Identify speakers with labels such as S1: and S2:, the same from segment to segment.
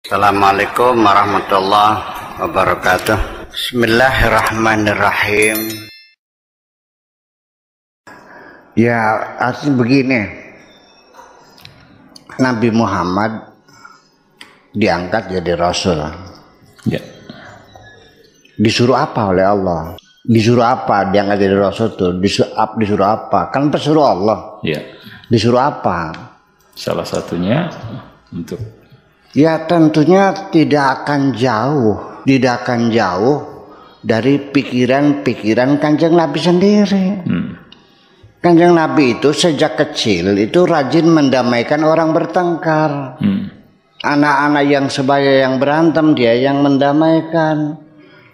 S1: Assalamualaikum warahmatullahi wabarakatuh. Bismillahirrahmanirrahim. Ya, artinya begini. Nabi Muhammad diangkat jadi Rasul. Ya. Disuruh apa oleh Allah? Disuruh apa diangkat jadi Rasul tuh? Disuruh apa? Kan pesuruh Allah.
S2: Ya.
S1: Disuruh apa?
S2: Salah satunya untuk,
S1: ya tentunya tidak akan jauh dari pikiran-pikiran Kanjeng Nabi sendiri. Kanjeng Nabi itu sejak kecil itu rajin mendamaikan orang bertengkar. Anak-anak yang sebaya yang berantem dia yang mendamaikan.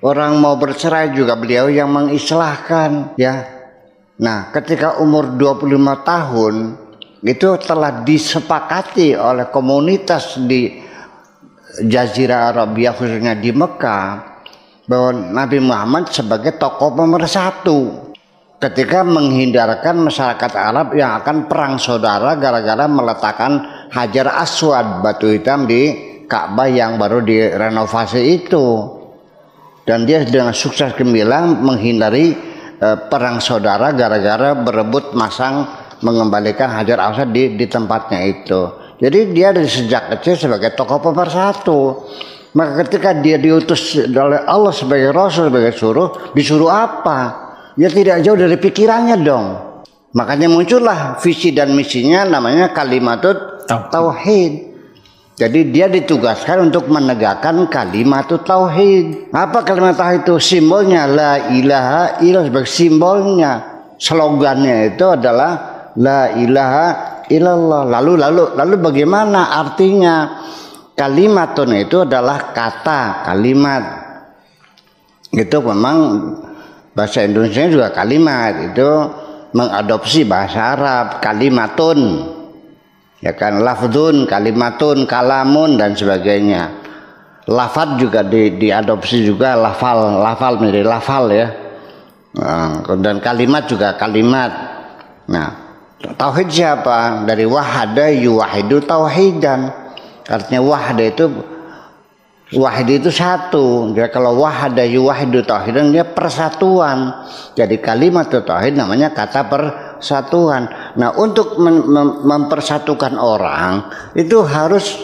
S1: Orang mau bercerai juga beliau yang mengislahkan, ya. Nah, ketika umur 25 tahun itu telah disepakati oleh komunitas di Jazirah Arabia khususnya di Mekah bahwa Nabi Muhammad sebagai tokoh pemersatu ketika menghindarkan masyarakat Arab yang akan perang saudara gara-gara meletakkan Hajar Aswad, batu hitam di Ka'bah yang baru direnovasi itu. Dan dia dengan sukses gemilang menghindari perang saudara gara-gara berebut masang mengembalikan Hajar Aswad di tempatnya itu. Jadi dia dari sejak kecil sebagai tokoh pemersatu. Maka ketika dia diutus oleh Allah sebagai Rasul, sebagai disuruh apa? Ya tidak jauh dari pikirannya dong. Makanya muncullah visi dan misinya namanya Kalimatut Tauhid. Jadi dia ditugaskan untuk menegakkan Kalimatut Tauhid. Apa kalimat tauhid itu? Simbolnya la ilaha illallah, sebagai simbolnya. Slogannya itu adalah la ilaha illallah. Lalu bagaimana artinya? Kalimatun itu adalah kata, kalimat. Itu memang bahasa Indonesia juga kalimat, itu mengadopsi bahasa Arab, kalimatun. Ya kan, lafdzun, kalimatun, kalamun dan sebagainya. Lafad juga diadopsi juga, lafal menjadi lafal ya. Dan kalimat juga kalimat. Nah, tauhid siapa? Dari wahada yuwahidu tauhidan. Artinya wahid itu satu. Jadi kalau wahada yuwahidu tauhidan dia persatuan. Jadi kalimat tauhid namanya kata persatuan. Nah, untuk mempersatukan orang itu harus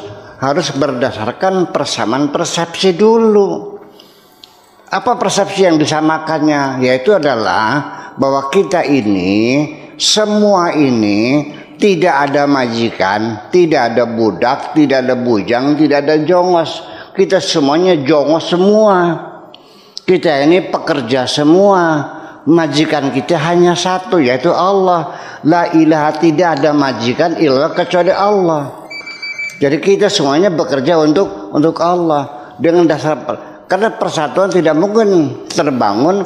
S1: berdasarkan persamaan persepsi dulu. Apa persepsi yang disamakannya? Yaitu adalah bahwa kita ini semua ini tidak ada majikan, tidak ada budak, tidak ada bujang, tidak ada jongos. Kita semuanya jongos semua. Kita ini pekerja semua. Majikan kita hanya satu, yaitu Allah. La ilaha, tidak ada majikan illallah kecuali Allah. Jadi kita semuanya bekerja untuk Allah dengan dasar, karena persatuan tidak mungkin terbangun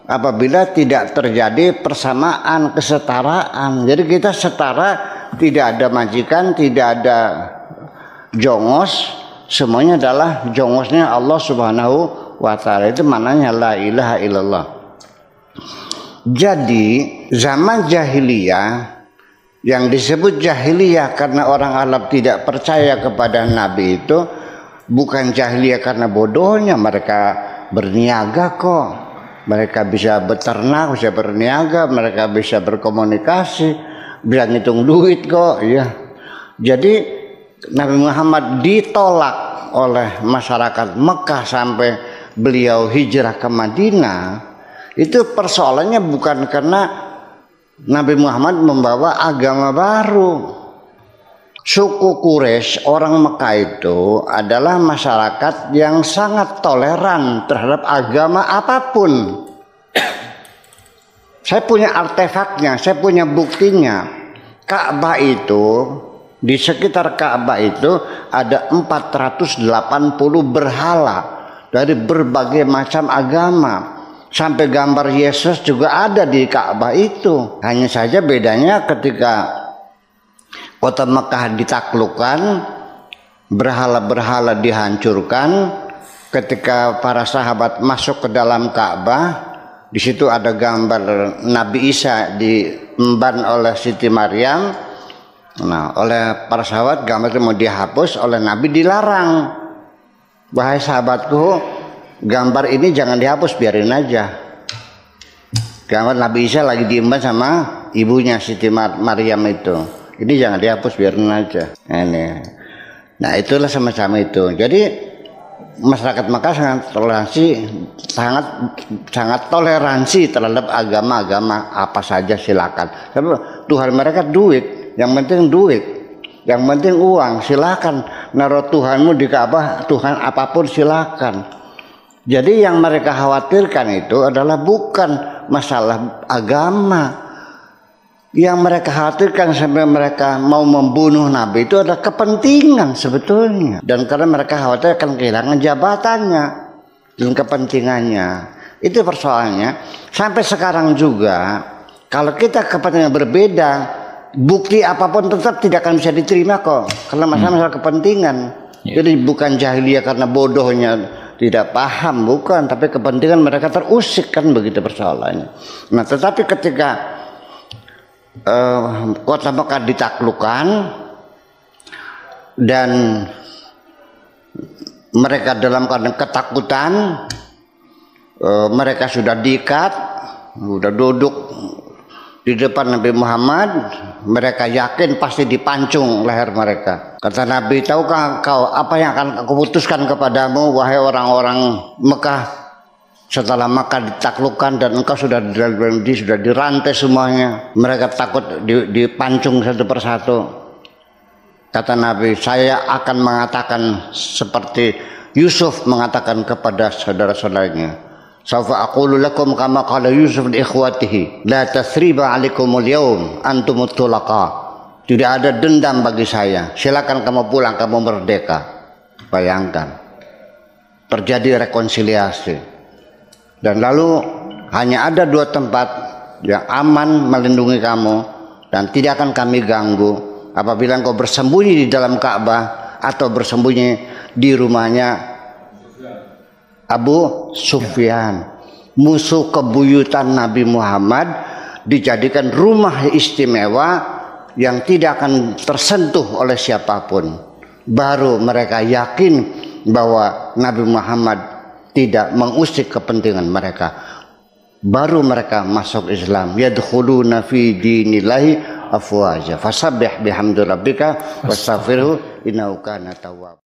S1: apabila tidak terjadi persamaan, kesetaraan. Jadi kita setara, tidak ada majikan, tidak ada jongos, semuanya adalah jongosnya Allah Subhanahu wa ta'ala. Itu maknanya la ilaha illallah. Jadi zaman jahiliyah, yang disebut jahiliyah karena orang Arab tidak percaya kepada Nabi itu bukan jahiliyah karena bodohnya, mereka berniaga kok. Mereka bisa beternak, bisa berniaga, mereka bisa berkomunikasi, bisa ngitung duit kok, ya. Jadi Nabi Muhammad ditolak oleh masyarakat Mekah sampai beliau hijrah ke Madinah. Itu persoalannya bukan karena Nabi Muhammad membawa agama baru. Suku Quraisy, orang Mekah itu adalah masyarakat yang sangat toleran terhadap agama apapun. Saya punya artefaknya, saya punya buktinya. Ka'bah itu, di sekitar Ka'bah itu ada 480 berhala dari berbagai macam agama. Sampai gambar Yesus juga ada di Ka'bah itu. Hanya saja bedanya ketika kota Mekah ditaklukkan, berhala-berhala dihancurkan. Ketika para sahabat masuk ke dalam Ka'bah, di situ ada gambar Nabi Isa diemban oleh Siti Maryam. Nah, oleh para sahabat gambar itu mau dihapus, oleh Nabi dilarang. wahai sahabatku, gambar ini jangan dihapus, biarin aja. Gambar Nabi Isa lagi diemban sama ibunya Siti Maryam itu. Ini jangan dihapus, biarin aja. Nah itulah semacam itu. Jadi masyarakat Makkah sangat toleransi terhadap agama-agama apa saja, silakan. Tapi Tuhan mereka duit, yang penting duit, yang penting uang, silakan. Naruh Tuhanmu di Ka'bah, Tuhan apapun silakan. Jadi yang mereka khawatirkan itu adalah bukan masalah agama. Yang mereka khawatirkan sampai mereka mau membunuh Nabi itu adalah kepentingan sebetulnya. Dan karena mereka khawatir akan kehilangan jabatannya dan kepentingannya. Itu persoalannya. Sampai sekarang juga, kalau kita kepentingan berbeda, bukti apapun tetap tidak akan bisa diterima kok. Karena masalah kepentingan. Jadi bukan jahiliyah karena bodohnya tidak paham, bukan. Tapi kepentingan mereka terusik, kan begitu persoalannya. Nah tetapi ketika kota Mekah ditaklukkan dan mereka dalam keadaan ketakutan, mereka sudah diikat, sudah duduk di depan Nabi Muhammad, mereka yakin pasti dipancung leher mereka. Kata Nabi, tahukah kau apa yang akan aku putuskan kepadamu, wahai orang-orang Mekah? Setelah Makkah ditaklukkan dan engkau sudah dirantai semuanya, mereka takut dipancung satu persatu. Kata Nabi, saya akan mengatakan seperti Yusuf mengatakan kepada saudara-saudaranya, "Sawfa aqulu lakum kama qala Yusuf li ikhwatihi, la tasriba 'alaikumul yaum antumut tulaqa." Tidak ada dendam bagi saya. Silakan kamu pulang, kamu merdeka. Bayangkan. Terjadi rekonsiliasi. Dan lalu hanya ada 2 tempat yang aman melindungi kamu dan tidak akan kami ganggu. Apabila engkau bersembunyi di dalam Ka'bah atau bersembunyi di rumahnya Abu Sufyan, musuh kebuyutan Nabi Muhammad, dijadikan rumah istimewa yang tidak akan tersentuh oleh siapapun. Baru mereka yakin bahwa Nabi Muhammad tidak mengusik kepentingan mereka. Baru mereka masuk Islam. Yadkhuluna fi dinillahi afwaja. Fasabbih bihamdi rabbika wastaghfirhu innahu kana tawwab.